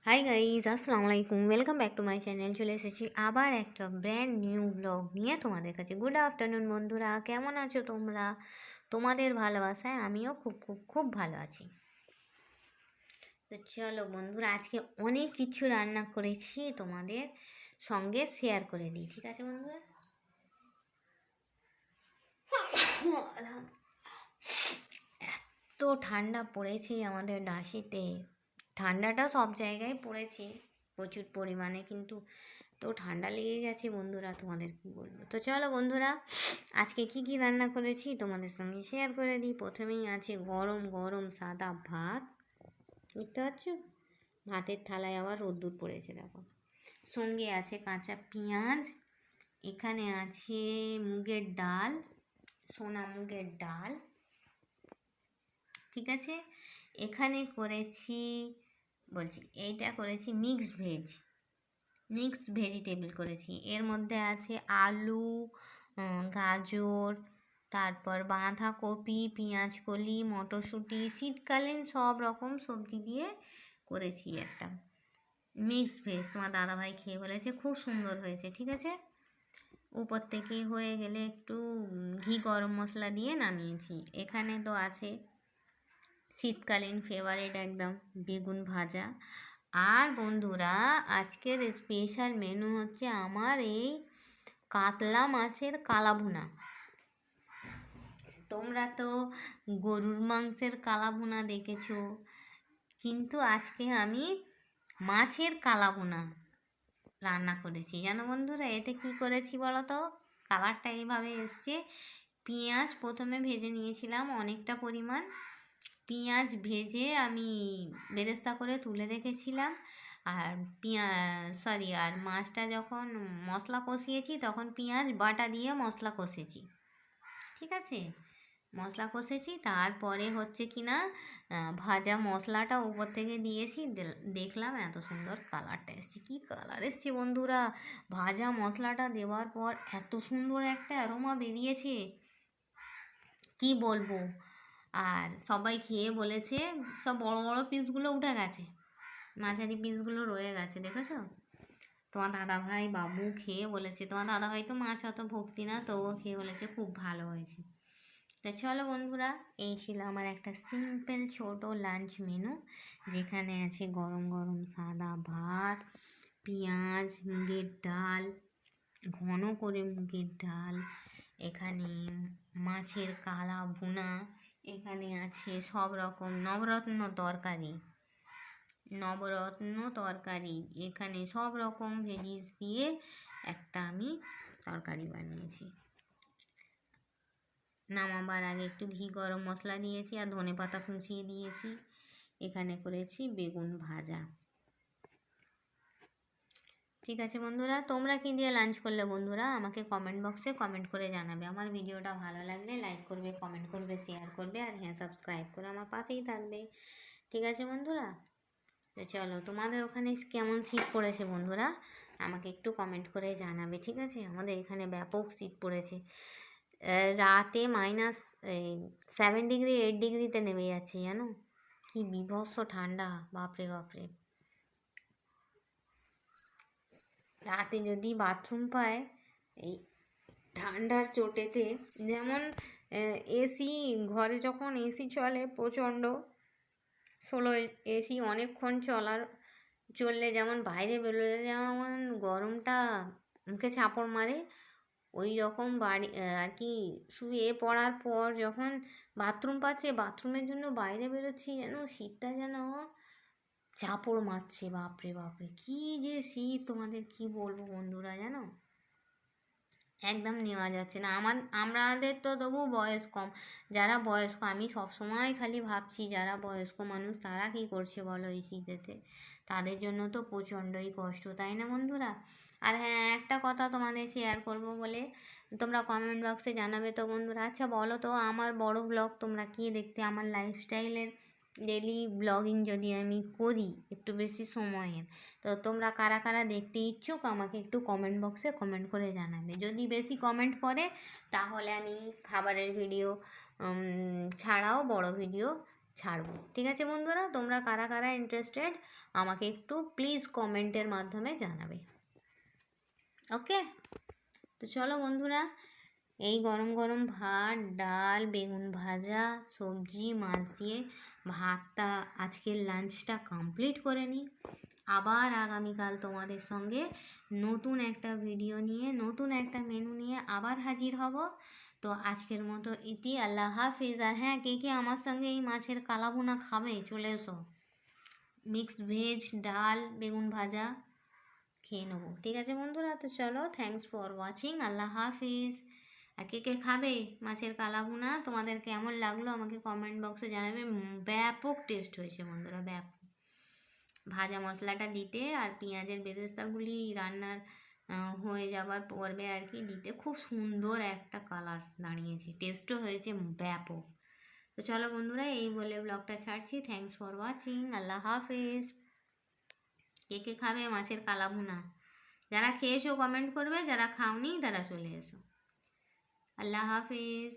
Hi guys, আসসালামু আলাইকুম। Welcome back to my channel. চলে এসেছি আবার একটা ব্র্যান্ড নিউ ব্লগ নিয়ে তোমাদের কাছে। গুড আফটারনুন বন্ধুরা, কেমন আছো তোমরা? তোমাদের ভালোবাসায় আমিও খুব খুব খুব ভালো আছি। তো চলো বন্ধুরা, আজকে অনেক কিছু রান্না করেছি, তোমাদের সঙ্গে শেয়ার করে দিই। ঠিক আছে বন্ধুরা? এত ঠান্ডা পড়েছে আমাদের ডাসিতে। ঠান্ডাটা সব জায়গায় পড়েছে প্রচুর পরিমাণে, কিন্তু তো ঠান্ডা লেগে গেছে বন্ধুরা, তোমাদের কি বলবো। তো চলো বন্ধুরা, আজকে কি কি রান্না করেছি তোমাদের সঙ্গে শেয়ার করে দিই। প্রথমেই আছে গরম গরম সাদা ভাত, বুঝতে পারছো? ভাতের থালায় আবার রোদ্দুর পড়েছে দেখো। সঙ্গে আছে কাঁচা পেঁয়াজ, এখানে আছে মুগের ডাল, সোনা মুগের ডাল, ঠিক আছে। এখানে করেছি, বলছি এইটা করেছি মিক্সড ভেজিটেবল করেছি। এর মধ্যে আছে আলু, গাজর, তারপর বাঁধাকপি, পেঁয়াজকলি, মটরশুঁটি, শীতকালীন সব রকম সবজি দিয়ে করেছি একটা মিক্সড ভেজ। তোমার দাদাভাই খেয়ে বলেছে খুব সুন্দর হয়েছে, ঠিক আছে। উপর থেকে হয়ে গেলে একটু ঘি গরম মশলা দিয়ে নামিয়েছি। এখানে তো আছে শীতকালীন ফেভারিট একদম বেগুন ভাজা। আর বন্ধুরা, আজকের স্পেশাল মেনু হচ্ছে আমার এই কাতলা মাছের কালাভুনা। তোমরা তো গরুর মাংসের কালাভুনা দেখেছো, কিন্তু আজকে আমি মাছের কালাভুনা রান্না করেছি। জানো বন্ধুরা, এতে কি করেছি বলো তো? কালারটা এইভাবে এসছে। পেঁয়াজ প্রথমে ভেজে নিয়েছিলাম অনেকটা পরিমাণ। পেঁয়াজ ভেজে আমি বেরেস্তা করে তুলে রেখেছিলাম। আর আর মাছটা যখন মশলা কষিয়েছি তখন পেঁয়াজ বাটা দিয়ে মশলা কষেছি, ঠিক আছে। মশলা কষেছি, তারপরে হচ্ছে কি না ভাজা মশলাটা উপর থেকে দিয়েছি। দেখলাম এত সুন্দর কালারটা এসছে। কী কালার এসছে বন্ধুরা! ভাজা মশলাটা দেওয়ার পর এত সুন্দর একটা অ্যারোমা বেরিয়েছে, কি বলবো। আর সবাই খেয়ে বলেছে, সব বড় বড় পিসগুলো উঠে গেছে, মাঝারি পিসগুলো রয়ে গেছে, দেখেছো? তোমার দাদাভাই বাবু খেয়ে বলেছে, তোমার দাদাভাই তো মাছ অত ভক্তি না, তো ও খেয়ে বলেছে খুব ভালো হয়েছে। তো চলো বন্ধুরা, এই ছিল আমার একটা সিম্পল ছোট লাঞ্চ মেনু, যেখানে আছে গরম গরম সাদা ভাত, পেঁয়াজ, মুগের ডাল, ঘন করে মুগের ডাল, এখানে মাছের কালা ভুনা, এখানে আছে সব রকম নবরত্ন তরকারি, এখানে সব রকম ভেজিস দিয়ে একটা আমি তরকারি বানিয়েছি। নামাবার আগে একটু ঘি গরম মশলা দিয়েছি আর ধনেপাতা কুচিয়ে দিয়েছি। এখানে করেছি বেগুন ভাজা। ঠিক আছে বন্ধুরা, তোমরা কি দিয়ে লাঞ্চ করলে বন্ধুরা? আমাকে কমেন্ট বক্সে কমেন্ট করে জানাবে। আমার ভিডিওটা ভালো লাগলে লাইক করবে, কমেন্ট করবে, শেয়ার করবে, আর হ্যাঁ, সাবস্ক্রাইব করে আমার পাশেই থাকবে। ঠিক আছে বন্ধুরা? তো চলো, তোমাদের ওখানে কেমন শীত পড়েছে বন্ধুরা? আমাকে একটু কমেন্ট করে জানাবে, ঠিক আছে। আমাদের এখানে ব্যাপক শীত পড়েছে। রাতে -7 ডিগ্রি 8 ডিগ্রিতে নেমে যাচ্ছে, জানো? কি বীভৎস ঠান্ডা, বাপরে বাপরে। রাতে যদি বাথরুম পায় এই ঠান্ডার চোটেতে, যেমন এসি, ঘরে যখন এসি চলে প্রচণ্ড স্লো, এসি অনেকক্ষণ চললে যেমন বাইরে বেরোলে যেমন গরমটা মুখে চাপড় মারে, ওই রকম বাড়ি আর কি। শুয়ে পড়ার পর যখন বাথরুম পাচ্ছে, বাথরুমের জন্য বাইরে বেরোচ্ছি, যেন শীতটা যেন চাপড় মারছে। বাপরে বাপরে, কী যে শীত, তোমাদের কি বলবো বন্ধুরা, জানো? একদম নেওয়া যাচ্ছে না। আমাদের তো তবু বয়স কম, যারা বয়স্ক, আমি সবসময় খালি ভাবছি যারা বয়স্ক মানুষ তারা কী করছে বলো এই শীতেতে। তাদের জন্য তো প্রচণ্ডই কষ্ট, তাই না বন্ধুরা? আর হ্যাঁ, একটা কথা তোমাদের শেয়ার করব বলে, তোমরা কমেন্ট বক্সে জানাবে তো বন্ধুরা। আচ্ছা বলো তো, আমার বড় ব্লগ তোমরা কি দেখতে? আমার লাইফস্টাইলের ডেলি ব্লগিং যদি আমি করি একটু বেশি সময়ের, তো তোমরা কারা কারা দেখতে ইচ্ছুক আমাকে একটু কমেন্ট বক্সে কমেন্ট করে জানাবে। যদি বেশি কমেন্ট পড়ে তাহলে আমি খাবারের ভিডিও ছাড়াও বড় ভিডিও ছাড়বো। ঠিক আছে বন্ধুরা, তোমরা কারা কারা ইন্টারেস্টেড আমাকে একটু প্লিজ কমেন্টের মাধ্যমে জানাবে। ওকে, তো চলো বন্ধুরা, এই গরম গরম ভাত, ডাল, বেগুন ভাজা, সবজি, মাছ দিয়ে ভাতটা, আজকের লাঞ্চটা কমপ্লিট করে নিই। আবার আগামীকাল তোমাদের সঙ্গে নতুন একটা ভিডিও নিয়ে, নতুন একটা মেনু নিয়ে আবার হাজির হব। তো আজকের মতো ইতি, আল্লাহ হাফিজ। আর হ্যাঁ, কে কে আমার সঙ্গে এই মাছের কালাভুনা খাবে চলে এসো। মিক্সড ভেজ, ডাল, বেগুন ভাজা খেয়ে নেবো। ঠিক আছে বন্ধুরা, তো চলো, থ্যাংকস ফর ওয়াচিং, আল্লাহ হাফিজ। আর কে কে খাবে মাছের কালাভুনা, তোমাদের কেমন লাগলো আমাকে কমেন্ট বক্সে জানাবে। ব্যাপক টেস্ট হয়েছে বন্ধুরা, ব্যাপক। ভাজা মশলাটা দিতে আর পেঁয়াজের বেরেস্তাগুলি রান্নার হয়ে যাবার পর্বে আর কি দিতে খুব সুন্দর একটা কালার দাঁড়িয়েছে, টেস্টও হয়েছে ব্যাপক। তো চলো বন্ধুরা, এই বলে ব্লগটা ছাড়ছি। থ্যাংকস ফর ওয়াচিং, আল্লাহ হাফেজ। কে কে খাবে মাছের কালাভুনা, যারা খেয়েছো কমেন্ট করবে, যারা খাওনি তারা চলে এসো। আল্লাহ হাফেজ।